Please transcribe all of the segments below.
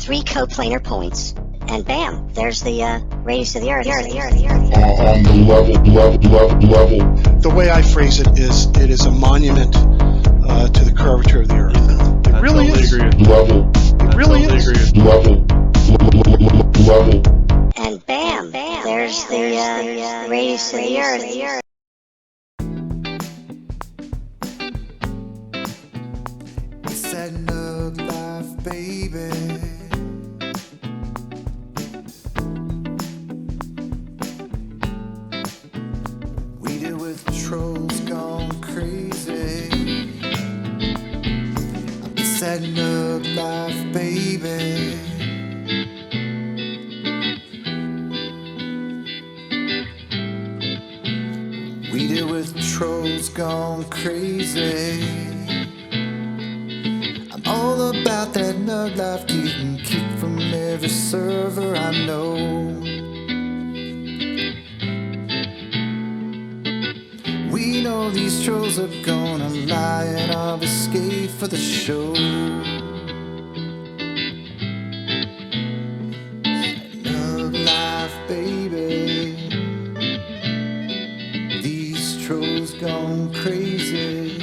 3 coplanar points, and bam, there's the radius of the Earth. On the level. The way I phrase it is a monument to the curvature of the Earth. It really is. Level. It really is. Level. And bam, there's the radius of the Earth. It's that nug life, baby. We deal with trolls gone crazy. It's that nug life, baby. We deal with trolls gone crazy. I'm all about that nug life, getting kicked from every server I know. We know these trolls are gonna lie and I'll escape for the show. Nug life, baby. These trolls gone crazy.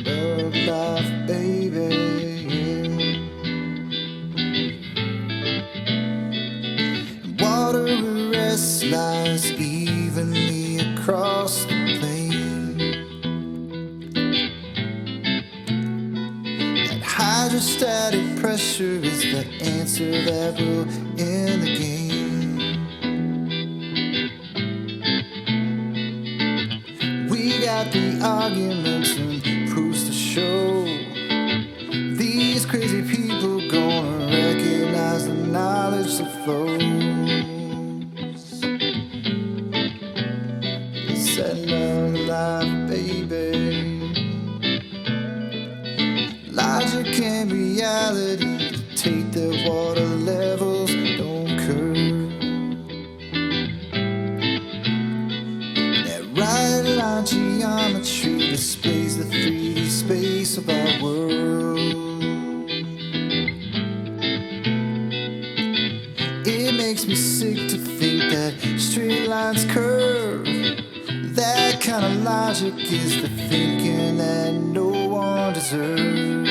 Nug life, baby. Water arrest lies evenly across the plain. That hydrostatic pressure is the answer that will end the game. We got the arguments and proofs to show. These crazy people gonna recognize the knowledge that flows. It's that nug life, baby. Logic and reality take their water levels, don't curve. That right line geometry displays the 3D space of our world. It makes me sick to think that straight lines curve. That kind of logic is the thinking that no one deserves.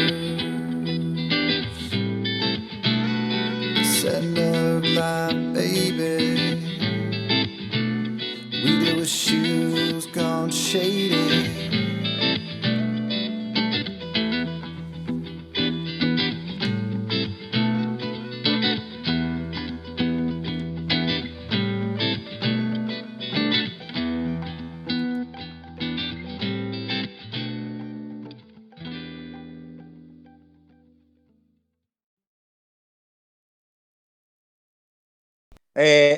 It's that nug life, baby. We deal with shoes gone shady.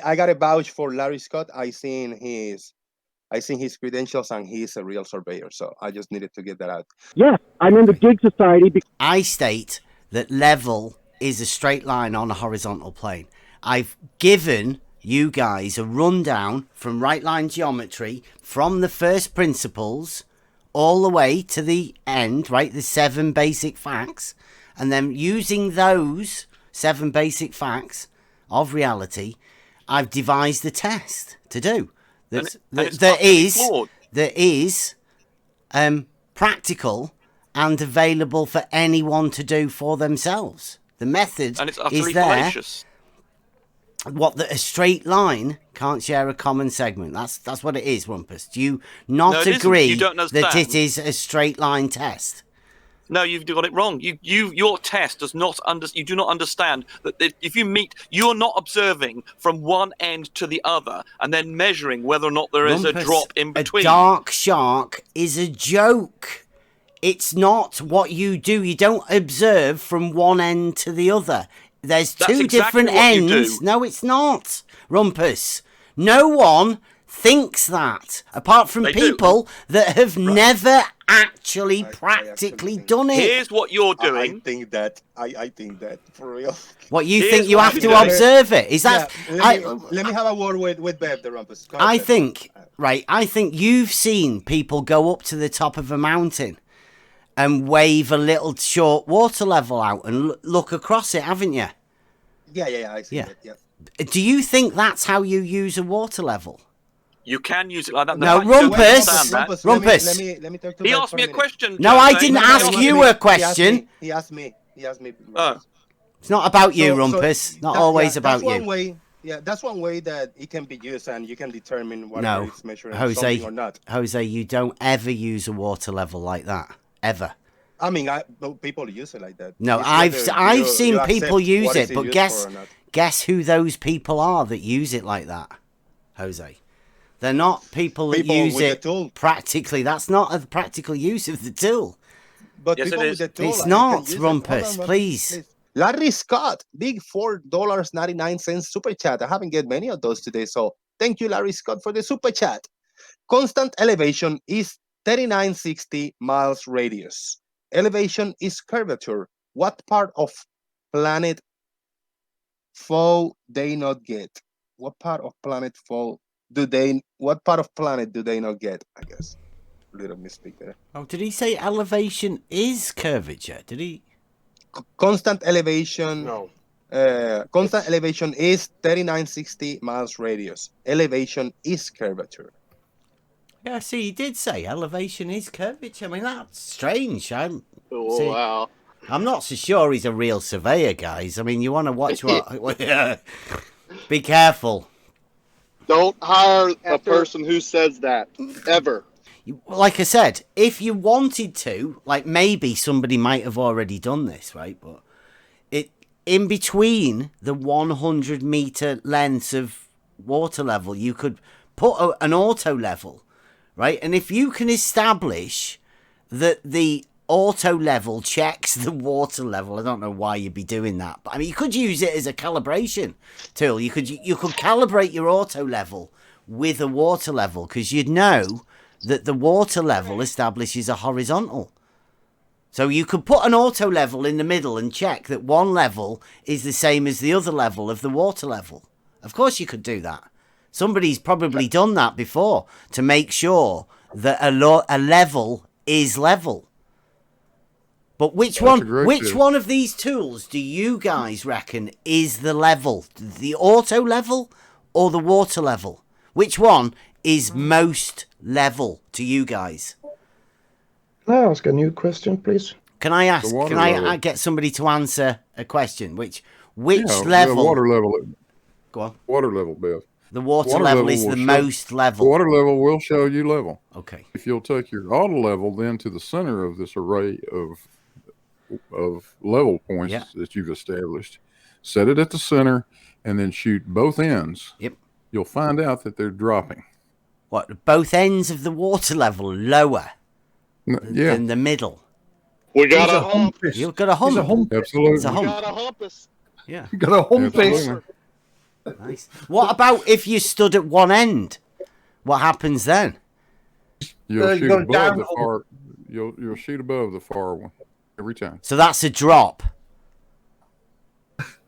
I got a vouch for Larry Scott. I seen his credentials, and he's a real surveyor. So I just needed to get that out. Yes, I'm in the gig society. I state that level is a straight line on a horizontal plane. I've given you guys a rundown from right line geometry from the first principles all the way to the end, right? The 7 basic facts. And then using those 7 basic facts of reality, I've devised a test to do. That is practical and available for anyone to do for themselves. The method and it's utterly is there. fallacious. A straight line can't share a common segment. That's what it is, Rumpus. Do you not agree you don't understand. that it is a straight line test? No, you've got it wrong. Your test does not you do not understand that if you meet, you're not observing from one end to the other and then measuring whether or not there is Rumpus, a drop in between. A dark shark is a joke. It's not what you do. You don't observe from one end to the other. There's two different ends. No, it's not, Rumpus. No one thinks that, apart from people that have never actually practically done it. Here's what you're doing. I think that for real. What you think you have to observe it? Is that? Let me have a word with Bev, the Rumpus. I think you've seen people go up to the top of a mountain and wave a little short water level out and look across it, haven't you? Yeah, I see Yeah. it. Yeah. Do you think that's how you use a water level? You can use it like that. The No, fact you don't Rumpus. understand that- Rumpus. Let me talk to He Bert asked for me a minute. question. No, Jose. I didn't ask you a question. He asked me. It's not about you, So Rumpus. Not that- always yeah, about that's you. one way. Yeah, that's one way that it can be used, and you can determine whether No, it's measuring Jose. something or not. Jose, you don't ever use a water level like that. Ever. I mean, people use it like that. No, It's I've whether you seen seen people use what it, is but used guess for or not. guess who those people are that use it like that, Jose? They're not people that People use with the it tool. practically. That's not a practical use of the tool. But Yes, it people is. with the tool, It's can not, use it. Rumpus, Hold on, please. Larry Scott, big $4.99 super chat. I haven't get many of those today, so thank you, Larry Scott, for the super chat. Constant elevation is 3960 miles radius. Elevation is curvature. What part of planet fall they not get? What part of planet fall what part of planet do they not get? I guess. Little misspeak there. Oh, did he say elevation is curvature? Did he? Constant elevation. No. Constant elevation is 3960 miles radius. Elevation is curvature. Yeah, see, he did say elevation is curvature. I mean, that's strange. Oh, See, wow. I'm not so sure he's a real surveyor, guys. I mean, you want to watch what... Be careful. Don't hire a person who says that, ever. Like I said, if you wanted to, like maybe somebody might have already done this, right? But in between the 100 meter lengths of water level, you could put an auto level, right? And if you can establish that the auto level checks the water level, I don't know why you'd be doing that, but I mean, you could use it as a calibration tool. You could calibrate your auto level with a water level, because you'd know that the water level establishes a horizontal. So you could put an auto level in the middle and check that one level is the same as the other level of the water level. Of course you could do that. Somebody's probably done that before to make sure that a level is level. But which one of these tools do you guys reckon is the level? The auto level or the water level? Which one is most level to you guys? Can I ask a new question, please? Can I ask? Can I get somebody to answer a question? Which level? The water level. Go on. Water level, Bill. The water level is the most level. The water level will show you level. Okay. If you'll take your auto level then to the center of this array of level points that you've established, set it at the center, and then shoot both ends. Yep. You'll find out that they're dropping. What? Both ends of the water level lower than the middle. We got a hump. You've got a hump. It's a hump. Absolutely. It's a hump. We got a humpus. Yeah. You got a hump face. Nice. What about if you stood at one end? What happens then? You'll shoot above the far. You'll shoot above the far one every time. So that's a drop.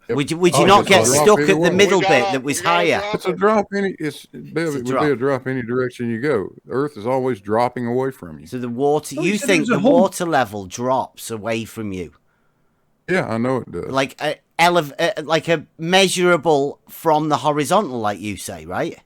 Yep. Would you not get stuck at the middle bit that was higher? It's a drop it would be a drop any direction you go. The Earth is always dropping away from you. So the water, you think the water level drops away from you? Yeah, I know it does. Like a measurable from the horizontal, like you say, right?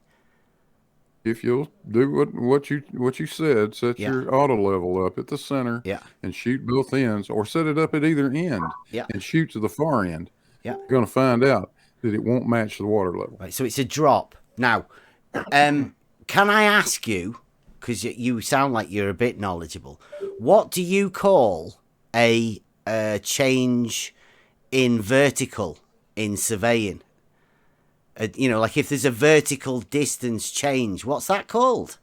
If you'll do what you said, set your auto level up at the center, and shoot both ends, or set it up at either end, and shoot to the far end. Yeah, you're going to find out that it won't match the water level. Right, so it's a drop. Now, can I ask you, because you sound like you're a bit knowledgeable, what do you call a change in vertical in surveying? Like if there's a vertical distance change, what's that called?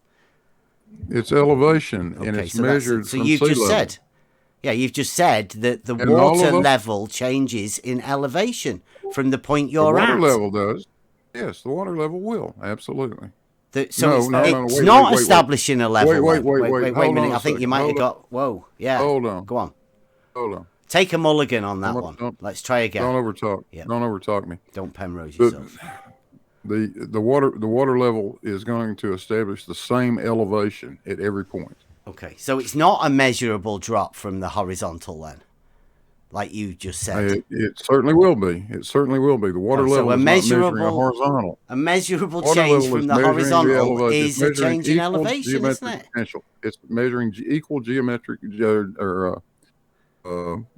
It's elevation, and it's measured from sea level. You've just said that the water level changes in elevation from the point you're at. The water level does. Yes, the water level will. Absolutely. It's not establishing a level. Wait a minute. I think you might have got... Whoa. Yeah. Hold on. Go on. Hold on. Take a mulligan on that one. Let's try again. Don't overtalk. Yeah. Don't overtalk me. Don't Penrose yourself. The water level is going to establish the same elevation at every point. Okay, so it's not a measurable drop from the horizontal then, like you just said. It certainly will be. It certainly will be. The water level is not measuring a horizontal. A measurable Water change level from is the measuring horizontal elevation. is a change in elevation, isn't it? Potential. It's measuring equal geometric or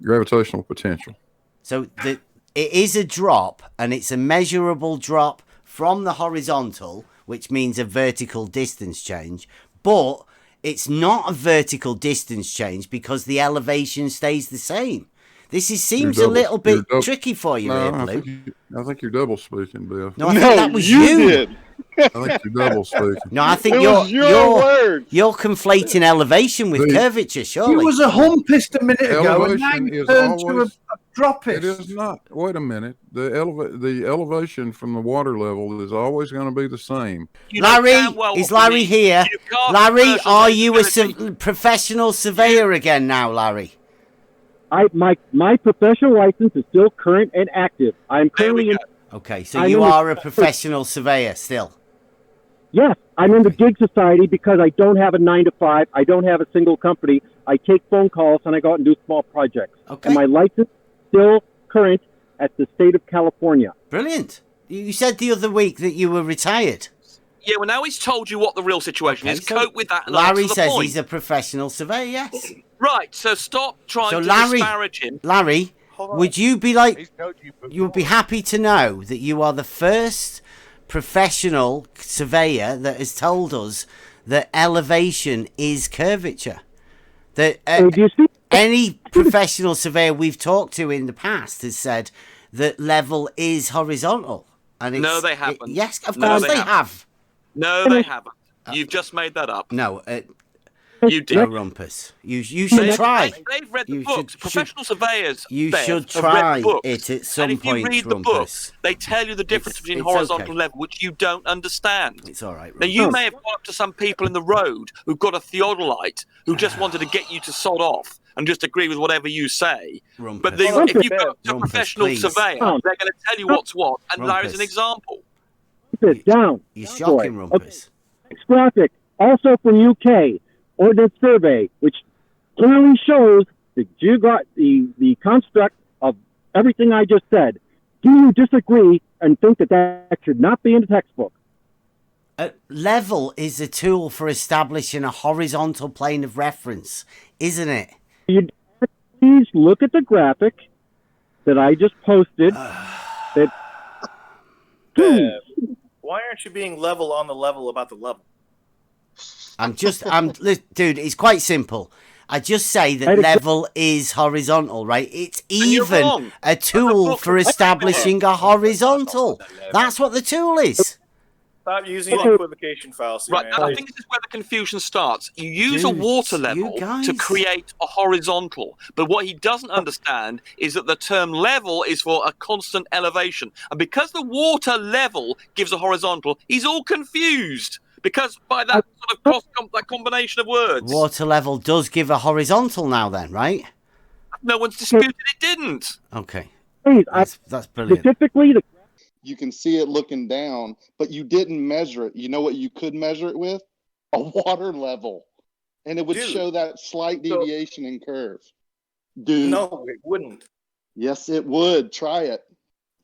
gravitational potential. So it is a drop, and it's a measurable drop from the horizontal, which means a vertical distance change, but it's not a vertical distance change because the elevation stays the same. This seems a little bit tricky for you here, Blue. I think you're double speaking, Bill. No, I think that was you. Did. I think you're double speaking. No, I think your you're conflating elevation with curvature, surely. He was a humpist a minute ago, and now Elevation you is turned to a always. droppist. It is not. Wait a minute. The elevation from the water level is always going to be the same. Larry, is Larry here? Larry, are you a professional surveyor again now, Larry? My professional license is still current and active. I'm currently in. Okay, so you are a professional surveyor still. Yes, I'm in the gig society because I don't have a 9-to-5. I don't have a single company. I take phone calls and I go out and do small projects. Okay. And my license is still current at the state of California. Brilliant. You said the other week that you were retired. Yeah, well, now he's told you what the real situation is. So Cope with that. And Larry answer the says point. he's a professional surveyor, yes. Right, so stop trying to disparage him. Larry, would you be you would be happy to know that you are the first professional surveyor that has told us that elevation is curvature? That any professional surveyor we've talked to in the past has said that level is horizontal. And No, they haven't. Yes, of No, course they they haven't. have. No, they haven't. You've just made that up. No, you did. No, Rumpus. You should try. They've read the books. Professional surveyors. You Bev, should have read try the books. it at some and if point, you read the Rumpus. books, they tell you the difference between it's horizontal okay. and level, which you don't understand. It's all right, Now, Rumpus. you may have gone up to some people in the road who've got a theodolite who just wanted to get you to sod off and just agree with whatever you say. Rumpus. But if you go to a professional please. surveyor, they're going to tell you what's what. And Larry's an Rumpus. example. Down. You're shocking, Boy. Rumpus. Next graphic, also from UK, Ordnance Survey, which clearly shows the construct of everything I just said. Do you disagree and think that should not be in the textbook? Level is a tool for establishing a horizontal plane of reference, isn't it? Please look at the graphic that I just posted. Why aren't you being level on the level about the level? Dude, it's quite simple. I just say that level is horizontal, right? It's even a tool for establishing a horizontal. That's what the tool is. Stop using the equivocation fallacy. Right, man. and I think this is where the confusion starts. You use a water level to create a horizontal, but what he doesn't understand is that the term level is for a constant elevation. And because the water level gives a horizontal, he's all confused. Because by that sort of that combination of words. Water level does give a horizontal now then, right? No one's disputed it didn't. Okay. Please, that's brilliant. Specifically, you can see it looking down, but you didn't measure it. You know what you could measure it with? A water level. And it would show that slight deviation in curve. Dude. No, it wouldn't. Yes, it would. Try it.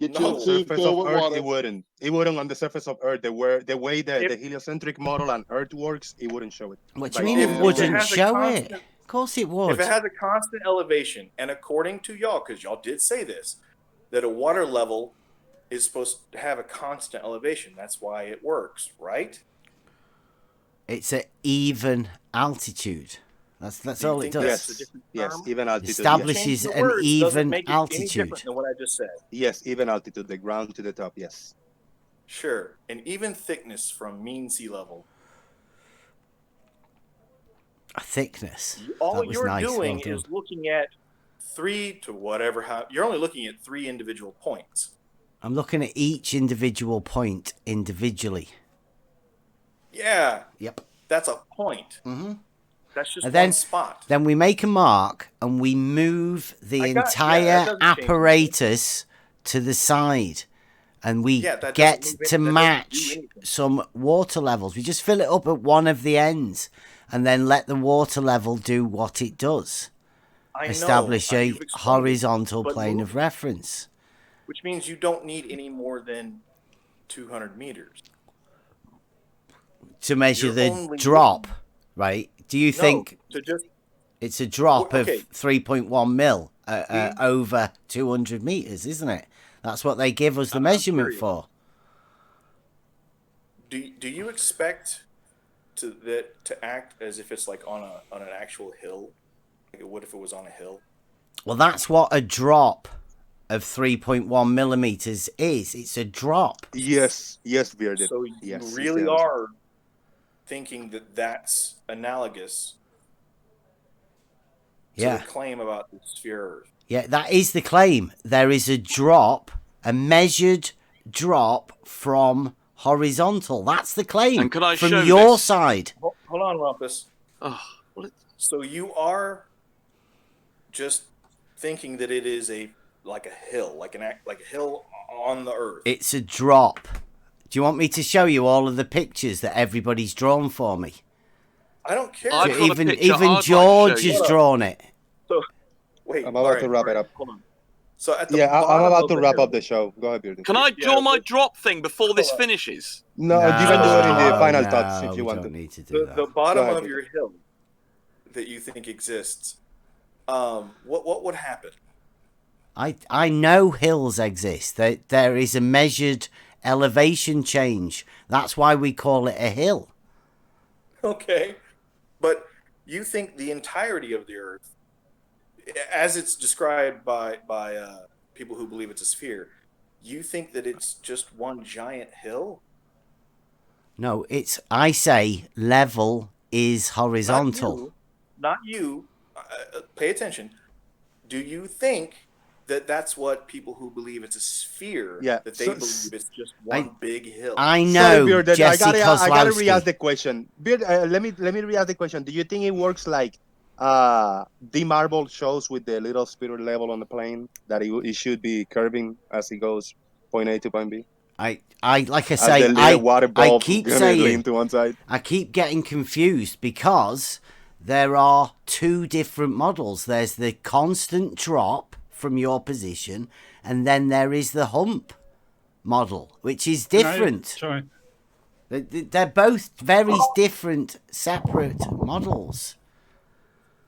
Get you a tube surface filled of with Earth, water. it wouldn't. It wouldn't on the surface of Earth. The way the heliocentric model and Earth works, it wouldn't show it. What do you mean it wouldn't show it? Of course it would. If it has a constant elevation, and according to y'all, because y'all did say this, that a water level is supposed to have a constant elevation. That's why it works, right? It's an even altitude. That's all it does. Yes, even altitude. Establishes an even altitude. Any different than what I just said. Yes, even altitude, the ground to the top. Yes. Sure, an even thickness from mean sea level. A thickness. All you're you're doing is looking at you're only looking at 3 individual points. I'm looking at each individual point individually. Yeah. Yep. That's a point. Mm-hmm. That's just And then, one spot. Then we make a mark and we move the entire apparatus to the side. And we get to match some water levels. We just fill it up at one of the ends. and then let the water level do what it does. Establish a horizontal plane of reference. Which means you don't need any more than 200 meters. To measure the drop, right? Do you think it's a drop of 3.1 mil over 200 meters, isn't it? That's what they give us the measurement for. Do you expect to act as if it's like on an actual hill? Like, what if it was on a hill? Well, that's what a drop of 3.1 millimeters is. It's a drop. Yes, Bearded. So you really are thinking that that's analogous to the claim about the sphere Earth. Yeah, that is the claim. There is a drop, a measured drop from horizontal. That's the claim. And can I from show your this? side. Hold on, Rumpus. Oh, so you are just thinking that it is like a hill, like a hill on the Earth. It's a drop. Do you want me to show you all of the pictures that everybody's drawn for me? I don't care. Even George has drawn it. So, wait, I'm about to wrap it up. Hold on. So at I'm about to wrap up the show. Go ahead, Bearden. Can I draw my drop thing before this finishes? No, you can do it in the final touch if you want to. Need to do the bottom of your hill that you think exists. What would happen? I know hills exist. There is a measured elevation change. That's why we call it a hill. Okay, but you think the entirety of the Earth, as it's described by people who believe it's a sphere, you think that it's just one giant hill? No, I say level is horizontal. Not you. Pay attention. Do you think that that's what people who believe it's a sphere, that they believe it's just one big hill? I know, Bearded, Jesse I gotta Kozlowski. re-ask the question. Beard, let me re-ask the question. Do you think it works like the marble shows with the little spirit level on the plane, that it should be curving as it goes point A to point B? I like I say, I keep saying, lean to one side. I keep getting confused because there are two different models. There's the constant drop from your position, and then there is the hump model, which is different. They're both very different, separate models.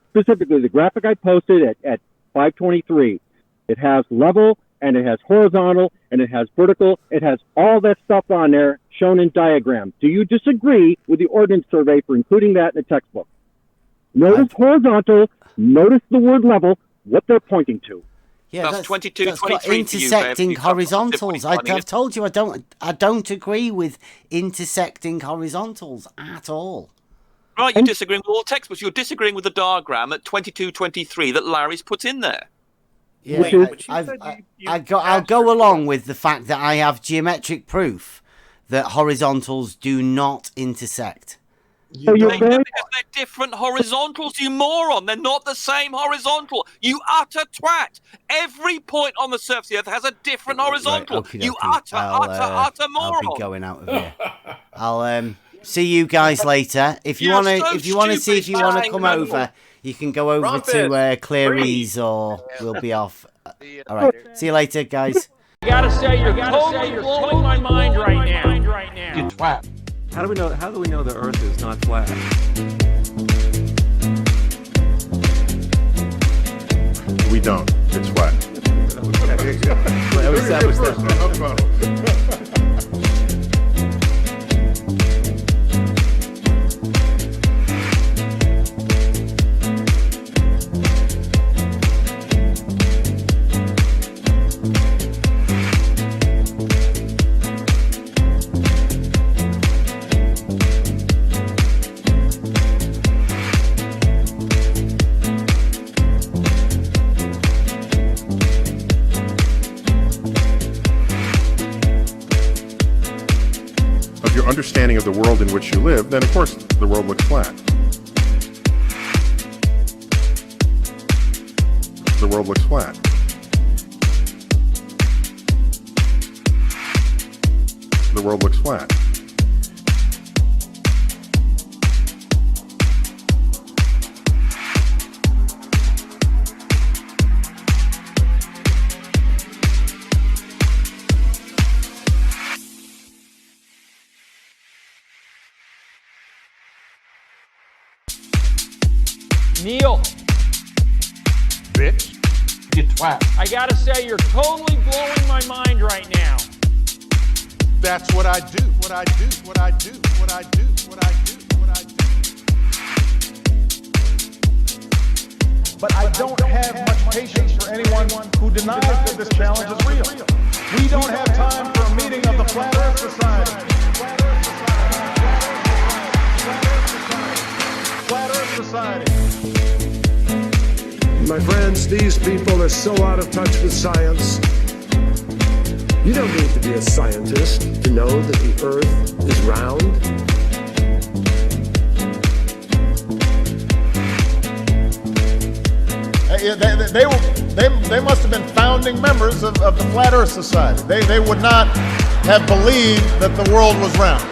Specifically, the graphic I posted at 523, it has level, and it has horizontal, and it has vertical. It has all that stuff on there shown in diagram. Do you disagree with the Ordnance Survey for including that in the textbook? Notice horizontal, notice the word level, what they're pointing to. Yeah, that's 22, that's 23 intersecting horizontals. I've I've told you I don't agree with intersecting horizontals at all. Right, you're disagreeing with all the textbooks. You're disagreeing with the diagram at 22, 23 that Larry's put in there. Yeah, I'll go along with the fact that I have geometric proof that horizontals do not intersect. They're different horizontals, you moron. They're not the same horizontal. You utter twat. Every point on the surface of the Earth has a different horizontal. Right, you utter moron. I'll be going out of here. I'll see you guys later. If you want to see if you want to come over, you can go over to Cleary's, or we'll be off. All right. See you later, guys. You gotta say you're blowing my mind right now. You twat. How do we know the Earth is not flat? We don't. It's flat. That was that. Understanding of the world in which you live, then of course the world looks flat. The world looks flat. The world looks flat. Neil. Bitch. You twat. I gotta say, you're totally blowing my mind right now. That's what I do. What I do. What I do. What I do. What I do. What I do. But I don't have much patience for anyone who denies that this challenge is real. We don't have time for a meeting of the Flat Earth Society. Flat Earth Society. My friends, these people are so out of touch with science. You don't need to be a scientist to know that the Earth is round. They must have been founding members of the Flat Earth Society. They would not have believed that the world was round.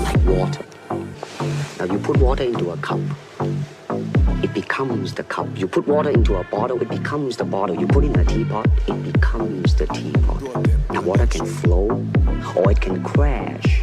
Like water. Now you put water into a cup, it becomes the cup. You put water into a bottle, it becomes the bottle. You put in a teapot, it becomes the teapot. Now water can flow or it can crash.